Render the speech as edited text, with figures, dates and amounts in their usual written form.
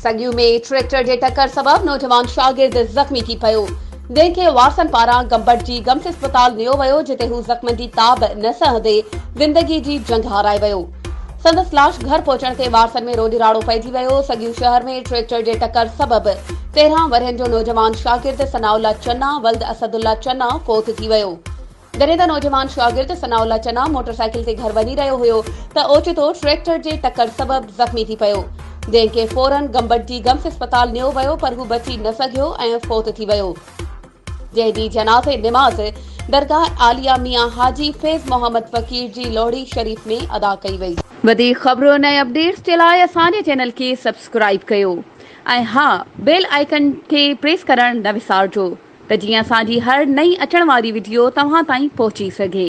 सगियू में ट्रैक्टर जे टक्कर सबब नौजवान शागिर्द ज़ख्मी थी पियो, जंहिंखे वारसनि पारां गंबट जी गम्स अस्पताल नियो वियो, जिते हू ज़ख्मनि जी ताब न सहंदे ज़िंदगी जी जंग हाराए वियो। संदसि लाश घर पहुचण ते वारसनि में रोॾीराड़ो पइजी वियो। सगियू शहर में ट्रैक्टर जे टक्कर सबब 13 वरहनि जो नौजवान शागिर्द सनाउल्ला चन्ना वल्द असदुल्ला चन्ना फौत थी वियो। जॾहिं त नौजवान शागिर्द सनाउल्ला चन्ना मोटरसाइकिल ते घर वञी रहियो हुयो त ओचितो ट्रैक्टर जे टक्कर सबब ज़ख्मी थी पियो, जंहिंखे फौरन गंबट जी गम्स अस्पताल नियो वियो, पर हू बची न सघियो ऐं फौत थी वियो। जंहिं ॾींहुं जनाज़े निमाज़ दरगाह आलिया मियां हाजी फैज़ मोहम्मद फ़कीर जी लोहड़ी शरीफ़ में अदा कई वई। वधीक ख़बरूं ऐं अपडेट्स जे लाइ असांजे चैनल खे सब्सक्राइब कयो ऐं हा, बेल आइकन खे प्रेस करणु न विसारिजो, त जीअं असांजी हर नई अचण वारी वीडियो तव्हां ताईं पहुची सघे।